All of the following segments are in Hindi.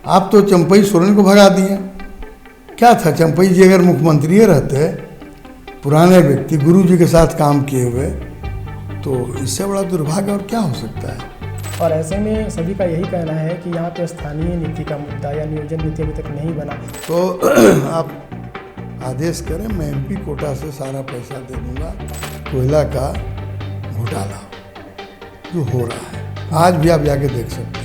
आप तो चंपई सोरेन को भगा दिए। क्या था, चंपई जी अगर मुख्यमंत्री रहते, पुराने व्यक्ति गुरु जी के साथ काम किए हुए, तो इससे बड़ा दुर्भाग्य और क्या हो सकता है। और ऐसे में सभी का यही कहना है कि यहाँ पे स्थानीय नीति का मुद्दा या नियोजन नीति अभी तक नहीं बना। तो आप आदेश करें, मैं एमपी कोटा से सारा पैसा दे दूंगा। कोयला का घोटाला जो हो रहा है, आज भी आप जाके देख सकते हैं।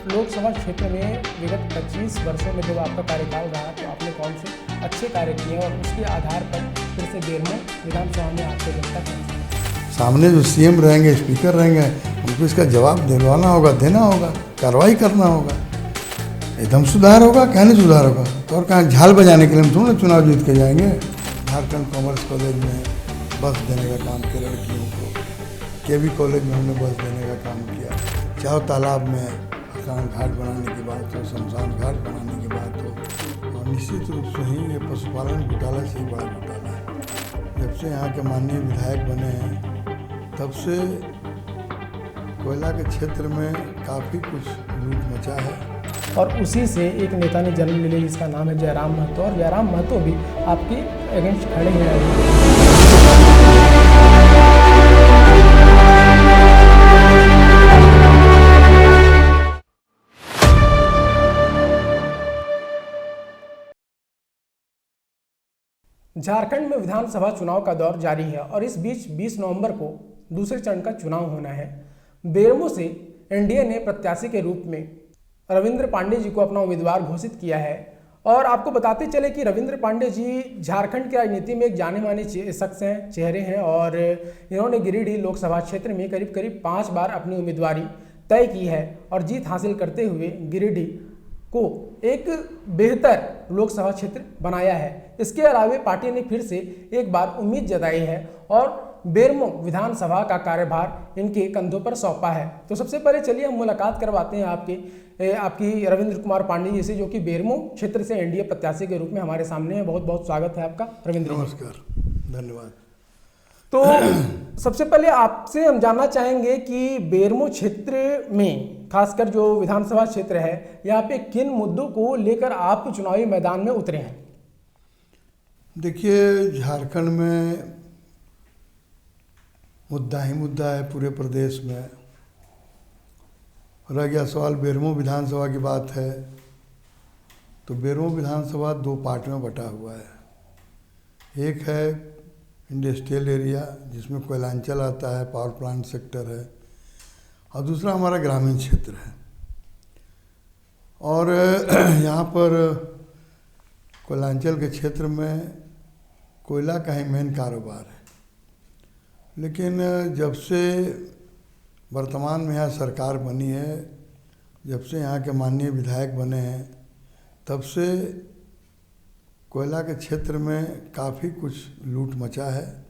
लोकसभा क्षेत्र में विगत 25 वर्षों में जब आपका कार्यकाल रहा तो आपने कौन से अच्छे कार्य किए और उसके आधार पर फिर से बेरमो विधानसभा में आपको जनता कौन सामने जो सीएम रहेंगे, स्पीकर रहेंगे, उनको इसका जवाब दिलवाना होगा, देना होगा, कार्रवाई करना होगा। एकदम सुधार होगा, क्या नहीं सुधार होगा। तो और कहाँ झाल बजाने के लिए हम थोड़ा चुनाव जीत के जाएंगे। झारखंड कॉमर्स कॉलेज में बस देने का काम किया लड़कियों को, केवी कॉलेज में हमने बस देने का काम किया। चाहो तालाब में स्नान घाट बनाने की बात हो, शमशान घाट बनाने की बात हो, और निश्चित रूप से ही ये पशुपालन घोटाला से ही बड़ा घोटाला है। जब से यहाँ के माननीय विधायक बने हैं, तब से कोयला के क्षेत्र में काफ़ी कुछ लूट मचा है। और उसी से एक नेता ने जन्म लिया जिसका नाम है जयराम महतो, और जयराम महतो भी आपके अगेंस्ट खड़े हैं। झारखंड में विधानसभा चुनाव का दौर जारी है और इस बीच 20 नवंबर को दूसरे चरण का चुनाव होना है। बेरमो से एनडीए ने प्रत्याशी के रूप में रविंद्र पांडे जी को अपना उम्मीदवार घोषित किया है। और आपको बताते चले कि रविंद्र पांडे जी झारखंड की राजनीति में एक जाने माने शख्स हैं, चेहरे हैं, और इन्होंने गिरिडीह लोकसभा क्षेत्र में करीब करीब 5 बार अपनी उम्मीदवारी तय की है और जीत हासिल करते हुए गिरिडीह को एक बेहतर लोकसभा क्षेत्र बनाया है। इसके अलावा पार्टी ने फिर से एक बार उम्मीद जताई है और बेरमो विधानसभा का कार्यभार इनके कंधों पर सौंपा है। तो सबसे पहले चलिए हम मुलाकात करवाते हैं आपकी रविंद्र कुमार पांडे जी से, जो कि बेरमो क्षेत्र से एनडीए प्रत्याशी के रूप में हमारे सामने है। बहुत बहुत स्वागत है आपका रविंद्र। नमस्कार, धन्यवाद। तो सबसे पहले आपसे हम जानना चाहेंगे कि बेरमो क्षेत्र में खासकर जो विधानसभा क्षेत्र है, यहाँ पे किन मुद्दों को लेकर आप चुनावी मैदान में उतरे हैं? देखिए, झारखंड में मुद्दा ही मुद्दा है पूरे प्रदेश में। रह गया सवाल बेरमो विधानसभा की बात है, तो बेरमो विधानसभा 2 पार्ट में बटा हुआ है। एक है इंडस्ट्रियल एरिया जिसमें कोयलांचल आता है, पावर प्लांट सेक्टर है, और दूसरा हमारा ग्रामीण क्षेत्र है। और यहाँ पर कोयलांचल के क्षेत्र में कोयला का ही मेन कारोबार है। लेकिन जब से वर्तमान में यहाँ सरकार बनी है, जब से यहाँ के माननीय विधायक बने हैं, तब से कोयला के क्षेत्र में काफ़ी कुछ लूट मचा है,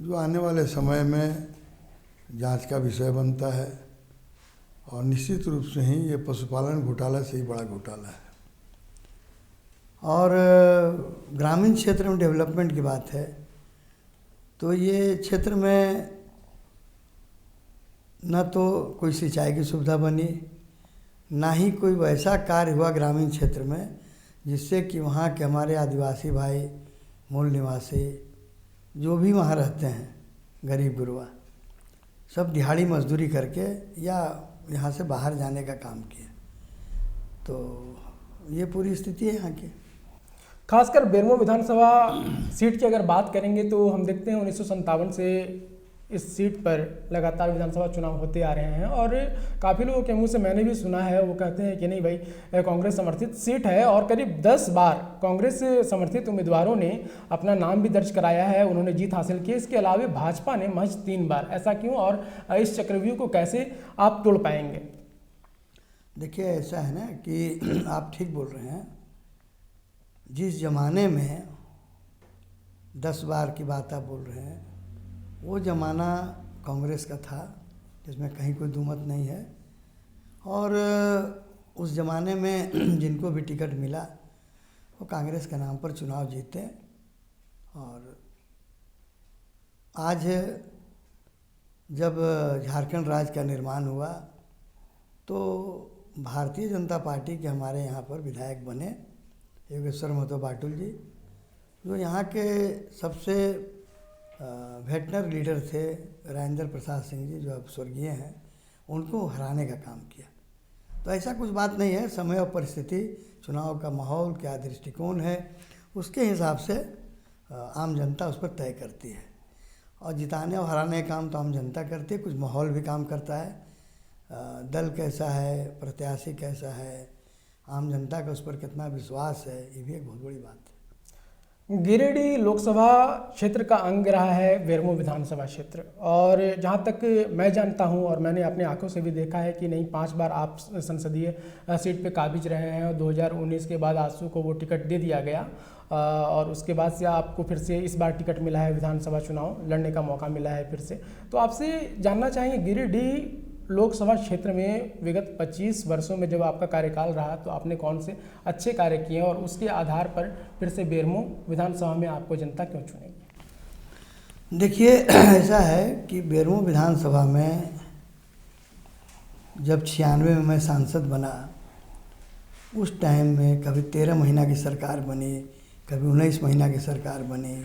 जो आने वाले समय में जांच का विषय बनता है। और निश्चित रूप से ही ये पशुपालन घोटाला से ही बड़ा घोटाला है। और ग्रामीण क्षेत्र में डेवलपमेंट की बात है, तो ये क्षेत्र में न तो कोई सिंचाई की सुविधा बनी, ना ही कोई वैसा कार्य हुआ ग्रामीण क्षेत्र में जिससे कि वहाँ के हमारे आदिवासी भाई, मूल निवासी जो भी वहाँ रहते हैं, गरीब गुरबा, सब दिहाड़ी मजदूरी करके या यहाँ से बाहर जाने का काम किया। तो ये पूरी स्थिति है यहाँ की। खासकर बेरमो विधानसभा सीट की अगर बात करेंगे तो हम देखते हैं 1957 से इस सीट पर लगातार विधानसभा चुनाव होते आ रहे हैं और काफ़ी लोगों के मुंह से मैंने भी सुना है, वो कहते हैं कि नहीं भाई कांग्रेस समर्थित सीट है और करीब 10 बार कांग्रेस समर्थित उम्मीदवारों ने अपना नाम भी दर्ज कराया है, उन्होंने जीत हासिल की। इसके अलावा भाजपा ने महज 3 बार। ऐसा क्यों और इस चक्रव्यूह को कैसे आप तोड़ पाएंगे? देखिए, ऐसा है ना कि आप ठीक बोल रहे हैं। जिस ज़माने में 10 बार की बात आप बोल रहे हैं, वो ज़माना कांग्रेस का था, जिसमें कहीं कोई दुमत नहीं है। और उस ज़माने में जिनको भी टिकट मिला वो कांग्रेस के नाम पर चुनाव जीते। और आज जब झारखंड राज्य का निर्माण हुआ तो भारतीय जनता पार्टी के हमारे यहाँ पर विधायक बने योगेश्वर महतो बाटुल जी, जो यहाँ के सबसे वेटनर लीडर थे राजेंद्र प्रसाद सिंह जी, जो अब स्वर्गीय हैं, उनको हराने का काम किया। तो ऐसा कुछ बात नहीं है, समय और परिस्थिति, चुनाव का माहौल, क्या दृष्टिकोण है, उसके हिसाब से आम जनता उस पर तय करती है। और जिताने और हराने का काम तो आम जनता करती है, कुछ माहौल भी काम करता है, दल कैसा है, प्रत्याशी कैसा है, आम जनता का उस पर कितना विश्वास है, ये भी एक बहुत बड़ी बात है। गिरिडीह लोकसभा क्षेत्र का अंग रहा है बेरमो विधानसभा क्षेत्र, और जहां तक मैं जानता हूं और मैंने अपने आंखों से भी देखा है कि नहीं 5 बार आप संसदीय सीट पे काबिज रहे हैं और 2019 के बाद आंसू को वो टिकट दे दिया गया और उसके बाद से आपको फिर से इस बार टिकट मिला है, विधानसभा चुनाव लड़ने का मौका मिला है फिर से। तो आपसे जानना चाहेंगे, गिरिडीह लोकसभा क्षेत्र में विगत 25 वर्षों में जब आपका कार्यकाल रहा तो आपने कौन से अच्छे कार्य किए और उसके आधार पर फिर से बेरमो विधानसभा में आपको जनता क्यों चुनेगी? देखिए, ऐसा है कि बेरमो विधानसभा में जब 96 में मैं सांसद बना, उस टाइम में कभी 13 महीना की सरकार बनी, कभी 19 महीना की सरकार बनी,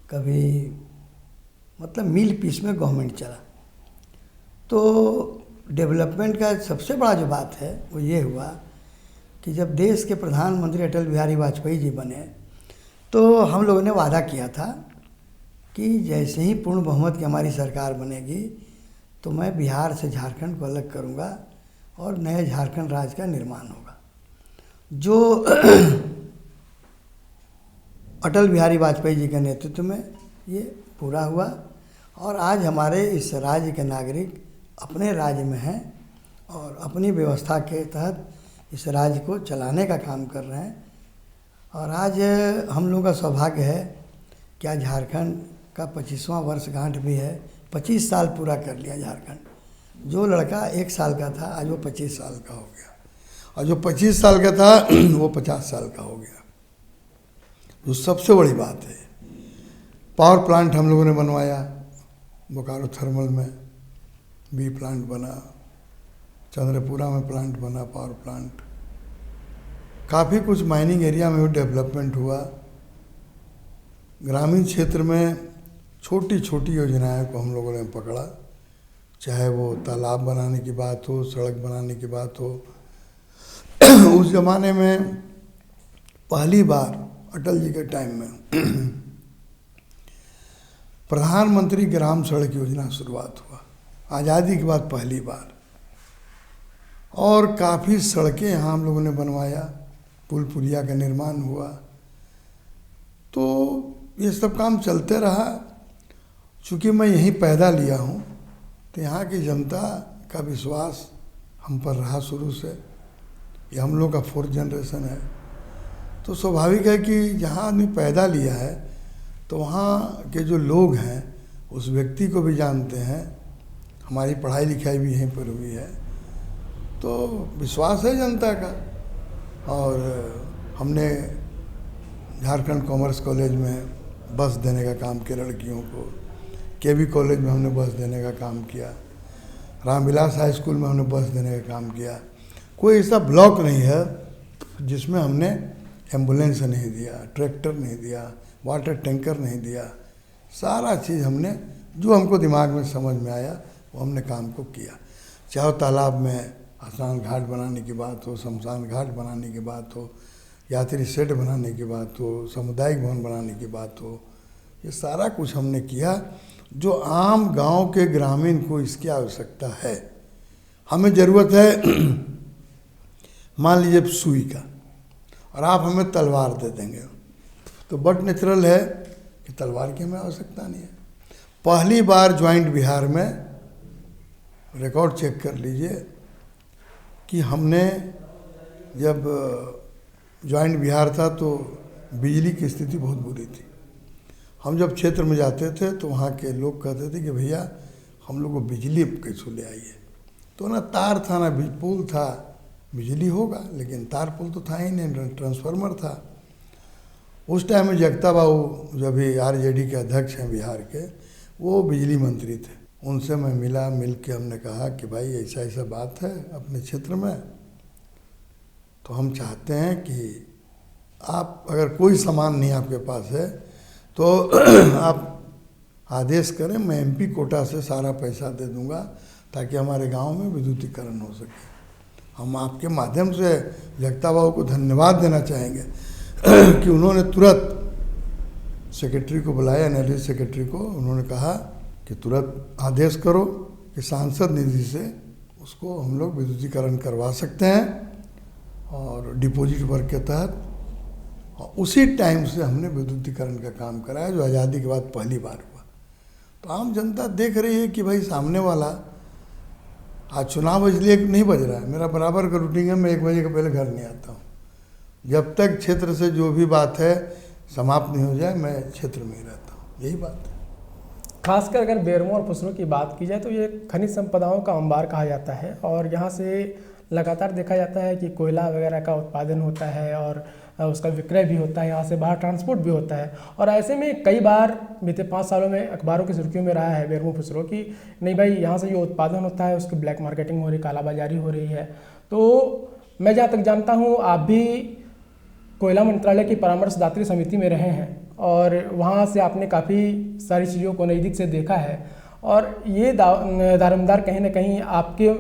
कभी मतलब मील पीस में गवर्नमेंट चला। तो डेवलपमेंट का सबसे बड़ा जो बात है वो ये हुआ कि जब देश के प्रधानमंत्री अटल बिहारी वाजपेयी जी बने तो हम लोगों ने वादा किया था कि जैसे ही पूर्ण बहुमत की हमारी सरकार बनेगी तो मैं बिहार से झारखंड को अलग करूंगा और नए झारखंड राज्य का निर्माण होगा। जो अटल बिहारी वाजपेयी जी के नेतृत्व में ये पूरा हुआ और आज हमारे इस राज्य के नागरिक अपने राज्य में हैं और अपनी व्यवस्था के तहत इस राज्य को चलाने का काम कर रहे हैं। और आज हम लोगों का सौभाग्य है कि आज झारखंड का 25वां वर्षगांठ भी है। 25 साल पूरा कर लिया झारखंड। जो लड़का 1 साल का था आज वो 25 साल का हो गया, और जो 25 साल का था वो 50 साल का हो गया। जो सबसे बड़ी बात है, पावर प्लांट हम लोगों ने बनवाया, बोकारो थर्मल में बी प्लांट बना, चंद्रपुरा में प्लांट बना पावर प्लांट, काफ़ी कुछ माइनिंग एरिया में भी डेवलपमेंट हुआ। ग्रामीण क्षेत्र में छोटी छोटी योजनाओं को हम लोगों ने पकड़ा, चाहे वो तालाब बनाने की बात हो, सड़क बनाने की बात हो। उस ज़माने में पहली बार अटल जी के टाइम में प्रधानमंत्री ग्राम सड़क योजना शुरुआत हुआ, आज़ादी के बाद पहली बार। और काफ़ी सड़कें यहाँ हम लोगों ने बनवाया, पुल पुलिया का निर्माण हुआ। तो ये सब काम चलते रहा। चूँकि मैं यहीं पैदा लिया हूँ तो यहाँ की जनता का विश्वास हम पर रहा शुरू से। ये हम लोग का 4th जनरेशन है, तो स्वाभाविक है कि जहाँ आदमी पैदा लिया है तो वहाँ के जो लोग हैं उस व्यक्ति को भी जानते हैं। हमारी पढ़ाई लिखाई भी यहीं पर हुई है, तो विश्वास है जनता का। और हमने झारखंड कॉमर्स कॉलेज में बस देने का काम किया लड़कियों को, केवी कॉलेज में हमने बस देने का काम किया, रामविलास हाई स्कूल में हमने बस देने का काम किया। कोई ऐसा ब्लॉक नहीं है जिसमें हमने एम्बुलेंस नहीं दिया, ट्रैक्टर नहीं दिया, वाटर टैंकर नहीं दिया। सारा चीज़ हमने, जो हमको दिमाग में समझ में आया वो हमने काम को किया। चाहे तालाब में स्नान घाट बनाने की बात हो, शमशान घाट बनाने की बात हो, यात्री शेड बनाने की बात हो, सामुदायिक भवन बनाने की बात हो, ये सारा कुछ हमने किया। जो आम गांव के ग्रामीण को इसकी आवश्यकता है। हमें ज़रूरत है मान लीजिए सुई का, और आप हमें तलवार दे देंगे तो बट नेचुरल है कि तलवार की हमें आवश्यकता नहीं है। पहली बार ज्वाइंट बिहार में, रिकॉर्ड चेक कर लीजिए, कि हमने जब ज्वाइंट बिहार था तो बिजली की स्थिति बहुत बुरी थी। हम जब क्षेत्र में जाते थे तो वहाँ के लोग कहते थे कि भैया हम लोग को बिजली कैसे ले आइए। तो ना तार था ना पुल था, बिजली होगा लेकिन तार पुल तो था ही नहीं, ट्रांसफार्मर था। उस टाइम में जगता बाबू जो भी आरजेडी के अध्यक्ष हैं बिहार के, वो बिजली मंत्री थे। उनसे मैं मिल के हमने कहा कि भाई ऐसा ऐसा बात है अपने क्षेत्र में, तो हम चाहते हैं कि आप अगर कोई सामान नहीं आपके पास है तो आप आदेश करें, मैं एमपी कोटा से सारा पैसा दे दूंगा ताकि हमारे गांव में विद्युतीकरण हो सके। हम आपके माध्यम से जगता बाबू को धन्यवाद देना चाहेंगे कि उन्होंने तुरंत सेक्रेटरी को बुलाया, एनर्जी सेक्रेटरी को, उन्होंने कहा कि तुरंत आदेश करो कि सांसद निधि से उसको हम लोग विद्युतीकरण करवा सकते हैं और डिपॉजिट वर्क के तहत। और उसी टाइम से हमने विद्युतीकरण का काम कराया जो आज़ादी के बाद पहली बार हुआ। तो आम जनता देख रही है कि भाई सामने वाला, आज चुनाव इसलिए नहीं बज रहा है, मेरा बराबर का रूटीन है, मैं 1 बजे के पहले घर नहीं आता हूँ। जब तक क्षेत्र से जो भी बात है समाप्त नहीं हो जाए मैं क्षेत्र में ही रहता हूँ, यही बात है। खासकर अगर बेरमो और फुसरो की बात की जाए तो ये खनिज संपदाओं का अंबार कहा जाता है और यहाँ से लगातार देखा जाता है कि कोयला वगैरह का उत्पादन होता है और उसका विक्रय भी होता है, यहाँ से बाहर ट्रांसपोर्ट भी होता है। और ऐसे में कई बार बीते 5 सालों में अखबारों की सुर्खियों में रहा है बेरमो फुसरो की नहीं भाई यहाँ से जो उत्पादन होता है उसकी ब्लैक मार्केटिंग हो रही, कालाबाजारी हो रही है। तो मैं जहाँ तक जानता हूँ आप भी कोयला मंत्रालय की परामर्शदात्री समिति में रहे हैं और वहाँ से आपने काफ़ी सारी चीज़ों को नज़दीक से देखा है और ये दारोमदार कहीं ना कहीं आपके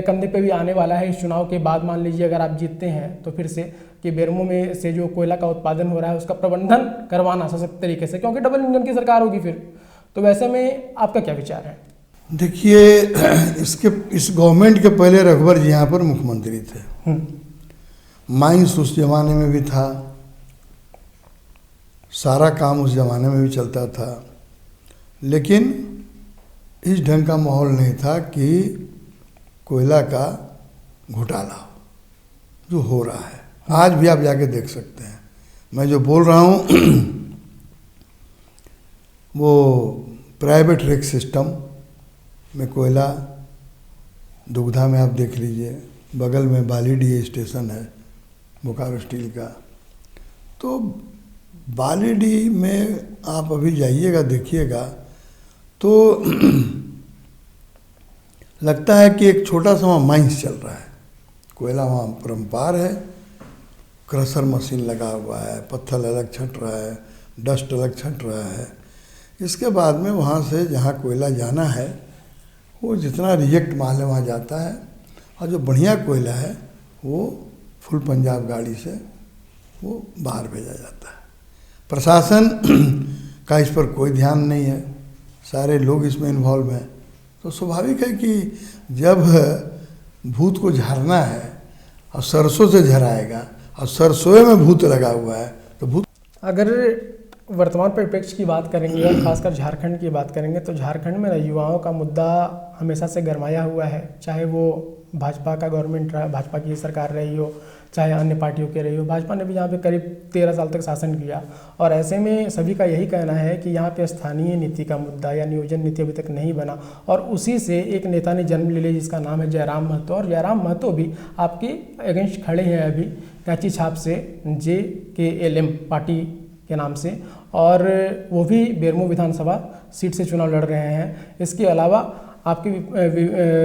कंधे पे भी आने वाला है इस चुनाव के बाद। मान लीजिए अगर आप जीतते हैं तो फिर से कि बेरमो में से जो कोयला का उत्पादन हो रहा है उसका प्रबंधन करवाना सशक्त तरीके से, क्योंकि डबल इंजन की सरकार होगी फिर। तो वैसे में आपका क्या विचार है? देखिए, इस गवर्नमेंट के पहले रघुवर जी यहाँ पर मुख्यमंत्री थे। माइंस उस जमाने में भी था, सारा काम उस जमाने में भी चलता था, लेकिन इस ढंग का माहौल नहीं था कि कोयला का घोटाला जो हो रहा है। आज भी आप जाके देख सकते हैं, मैं जो बोल रहा हूँ वो प्राइवेट रेक सिस्टम में कोयला, दुग्धा में आप देख लीजिए, बगल में बालीडी स्टेशन है बोकारो स्टील का। तो बालीडी में आप अभी जाइएगा देखिएगा तो लगता है कि एक छोटा सा वहाँ माइंस चल रहा है। कोयला वहाँ परम्पार है, क्रशर मशीन लगा हुआ है, पत्थर अलग छट रहा है, डस्ट अलग छट रहा है। इसके बाद में वहाँ से जहाँ कोयला जाना है वो जितना रिजेक्ट माल है वहाँ जाता है और जो बढ़िया कोयला है वो फुल पंजाब गाड़ी से वो बाहर भेजा जाता है। प्रशासन का इस पर कोई ध्यान नहीं है, सारे लोग इसमें इन्वॉल्व हैं। तो स्वाभाविक है कि जब भूत को झरना है और सरसों से झराएगा और सरसों में भूत लगा हुआ है तो भूत। अगर वर्तमान परिप्रेक्ष्य की बात करेंगे और खासकर झारखंड की बात करेंगे तो झारखंड में युवाओं का मुद्दा हमेशा से गरमाया हुआ है, चाहे वो भाजपा का गवर्नमेंट रहा, भाजपा की सरकार रही हो, चाहे अन्य पार्टियों की रही हो। भाजपा ने भी यहाँ पे करीब 13 साल तक शासन किया और ऐसे में सभी का यही कहना है कि यहाँ पे स्थानीय नीति का मुद्दा या नियोजन नीति अभी तक नहीं बना और उसी से एक नेता ने जन्म ले लिया जिसका नाम है जयराम महतो। और जयराम महतो भी आपके अगेंस्ट खड़े हैं अभी कैंची छाप से JKLM पार्टी के नाम से, और वो भी बेरमो विधानसभा सीट से चुनाव लड़ रहे हैं। इसके अलावा आपके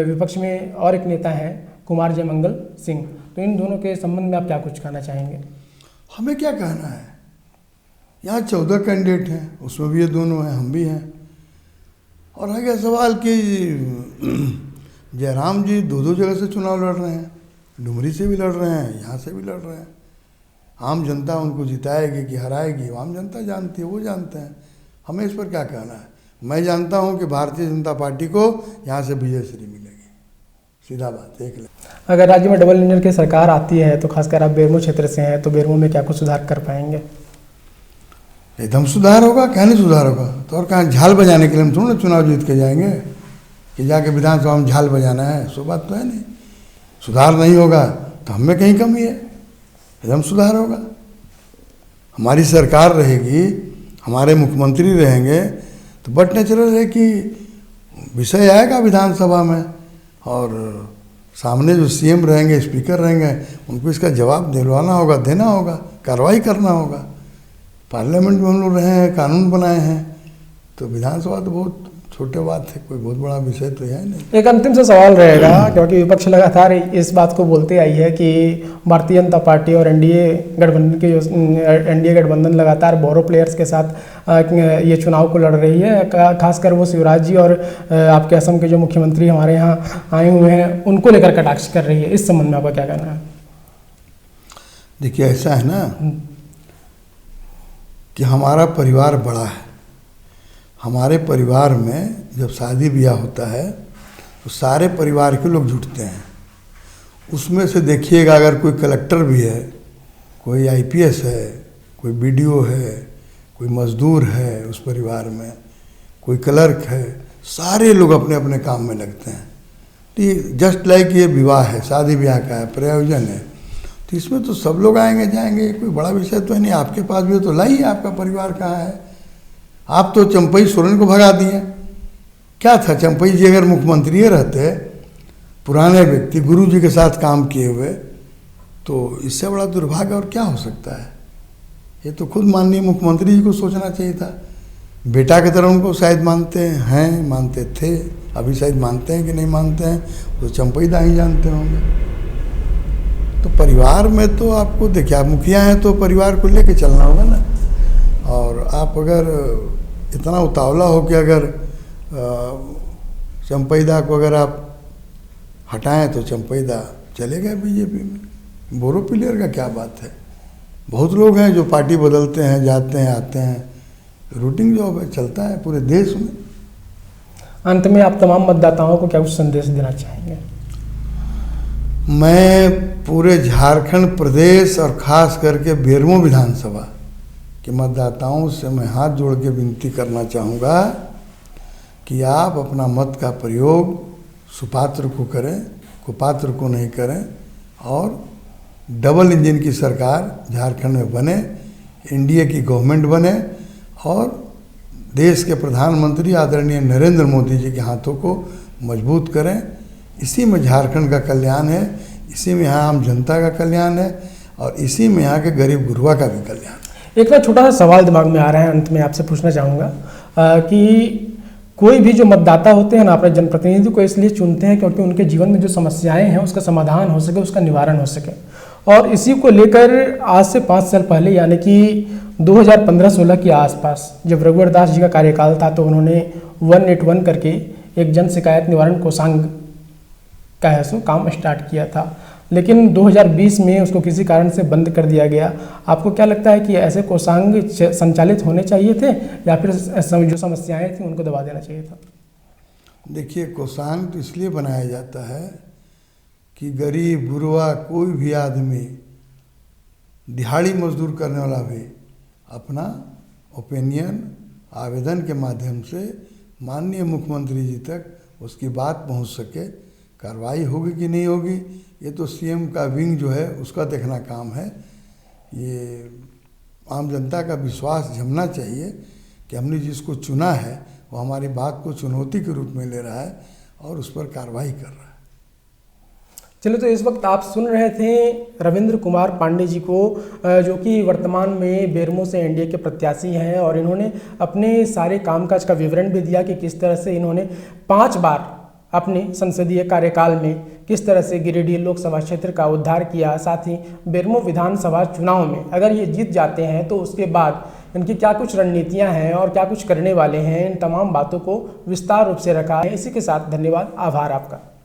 विपक्ष में और एक नेता हैं कुमार जयमंगल सिंह। तो इन दोनों के संबंध में आप क्या कुछ कहना चाहेंगे? हमें क्या कहना है, यहाँ 14 कैंडिडेट हैं, उसमें भी ये दोनों हैं, हम भी हैं। और आ गया सवाल कि जयराम जी 2 जगह से चुनाव लड़ रहे हैं, डुमरी से भी लड़ रहे हैं, यहाँ से भी लड़ रहे हैं। आम जनता उनको जिताएगी कि हराएगी आम जनता जानती है, वो जानते हैं। हमें इस पर क्या कहना है? मैं जानता हूँ कि भारतीय जनता पार्टी को यहाँ से विजयश्री मिलेगी, सीधा बात देख ले। अगर राज्य में डबल इंजन की सरकार आती है तो खासकर आप बेरमो क्षेत्र से हैं तो बेरमो में क्या कुछ सुधार कर पाएंगे? एकदम सुधार होगा, क्या नहीं सुधार होगा। तो और कहाँ झाल बजाने के लिए हम थोड़ा ना चुनाव जीत के जाएंगे कि जाके विधानसभा में झाल बजाना है, सो बात तो है नहीं। सुधार नहीं होगा तो हम में कहीं कमी है, एकदम सुधार होगा। हमारी सरकार रहेगी, हमारे मुख्यमंत्री रहेंगे तो बट नेचुरल है कि विषय आएगा विधानसभा में और सामने जो CM रहेंगे, स्पीकर रहेंगे, उनको इसका जवाब दिलवाना होगा, देना होगा, कार्रवाई करना होगा। पार्लियामेंट में हम लोग रहे हैं, कानून बनाए हैं, तो विधानसभा तो बहुत छोटे बात है, कोई बहुत बड़ा विषय तो है नहीं। एक अंतिम सा सवाल रहेगा, क्योंकि विपक्ष लगातार इस बात को बोलते आई है कि भारतीय जनता पार्टी और एनडीए गठबंधन लगातार बोरो प्लेयर्स के साथ ये चुनाव को लड़ रही है, खासकर वो शिवराज जी और आपके असम के जो मुख्यमंत्री हमारे यहाँ आए हुए हैं उनको लेकर कटाक्ष कर रही है। इस संबंध में आपका क्या कहना है? देखिए, ऐसा है ना कि हमारा परिवार बड़ा है। हमारे परिवार में जब शादी ब्याह होता है तो सारे परिवार के लोग जुटते हैं। उसमें से देखिएगा, अगर कोई कलेक्टर भी है, कोई आईपीएस है, कोई बीडीओ है, कोई मजदूर है उस परिवार में, कोई क्लर्क है, सारे लोग अपने अपने काम में लगते हैं। तो ये जस्ट लाइक ये विवाह है, शादी ब्याह का है, प्रयोजन है, तो इसमें तो सब लोग आएंगे जाएंगे, कोई बड़ा विषय तो है नहीं। आपके पास भी तो लाइए, आपका परिवार कहाँ है? आप तो चंपई सोरेन को भगा दिए। क्या था, चंपई जी अगर मुख्यमंत्री रहते, पुराने व्यक्ति, गुरु जी के साथ काम किए हुए, तो इससे बड़ा दुर्भाग्य और क्या हो सकता है? ये तो खुद माननीय मुख्यमंत्री जी को सोचना चाहिए था। बेटा की तरह उनको शायद मानते हैं, मानते थे, अभी शायद मानते हैं कि नहीं मानते हैं, तो चंपई दा ही जानते होंगे। तो परिवार में तो आपको देखिए, आप मुखिया हैं तो परिवार को लेके चलना होगा ना। और आप अगर इतना उतावला हो कि अगर चंपई दा को अगर आप हटाएं तो चंपई दा चले गए बीजेपी में। बोरो प्लेयर का क्या बात है? बहुत लोग हैं जो पार्टी बदलते हैं, जाते हैं, आते हैं, रूटीन जॉब है, चलता है पूरे देश में। अंत में आप तमाम मतदाताओं को क्या कुछ संदेश देना चाहेंगे? मैं पूरे झारखंड प्रदेश और ख़ास करके बेरमो विधानसभा के मतदाताओं से मैं हाथ जोड़ के विनती करना चाहूँगा कि आप अपना मत का प्रयोग सुपात्र को करें, कुपात्र को नहीं करें, और डबल इंजन की सरकार झारखंड में बने, एनडीए की गवर्नमेंट बने, और देश के प्रधानमंत्री आदरणीय नरेंद्र मोदी जी के हाथों को मजबूत करें। इसी में झारखंड का कल्याण है, इसी में यहाँ आम जनता का कल्याण है, और इसी में यहाँ के गरीब गुरबा का भी कल्याण है। एक ना छोटा सा सवाल दिमाग में आ रहा है, अंत में आपसे पूछना चाहूँगा कि कोई भी जो मतदाता होते हैं ना, अपने जनप्रतिनिधि को इसलिए चुनते हैं क्योंकि उनके जीवन में जो समस्याएं हैं उसका समाधान हो सके, उसका निवारण हो सके। और इसी को लेकर आज से 5 साल पहले, यानी कि 2015-16 के आसपास, जब रघुवर दास जी का कार्यकाल था, तो उन्होंने 181 करके एक जन शिकायत निवारण कोषांग का है सो काम स्टार्ट किया था। लेकिन 2020 में उसको किसी कारण से बंद कर दिया गया। आपको क्या लगता है कि ऐसे कोषांग संचालित होने चाहिए थे, या फिर जो समस्याएं थी उनको दबा देना चाहिए था? देखिए, कोषांग तो इसलिए बनाया जाता है कि गरीब गुरबा कोई भी आदमी, दिहाड़ी मजदूर करने वाला भी अपना ओपिनियन आवेदन के माध्यम से माननीय मुख्यमंत्री जी तक उसकी बात पहुंच सके। कार्रवाई होगी कि नहीं होगी, ये तो सीएम का विंग जो है उसका देखना काम है। ये आम जनता का विश्वास जमना चाहिए कि हमने जिसको चुना है वो हमारी बात को चुनौती के रूप में ले रहा है और उस पर कार्रवाई कर रहा है। चलो, तो इस वक्त आप सुन रहे थे रविंद्र कुमार पांडे जी को, जो कि वर्तमान में बेरमो से एनडीए के प्रत्याशी हैं, और इन्होंने अपने सारे कामकाज का विवरण भी दिया कि किस तरह से इन्होंने 5 बार अपने संसदीय कार्यकाल में किस तरह से गिरिडीह लोकसभा क्षेत्र का उद्धार किया। साथ ही बेरमो विधानसभा चुनाव में अगर ये जीत जाते हैं तो उसके बाद इनकी क्या कुछ रणनीतियां हैं और क्या कुछ करने वाले हैं, इन तमाम बातों को विस्तार रूप से रखा है। इसी के साथ धन्यवाद, आभार आपका।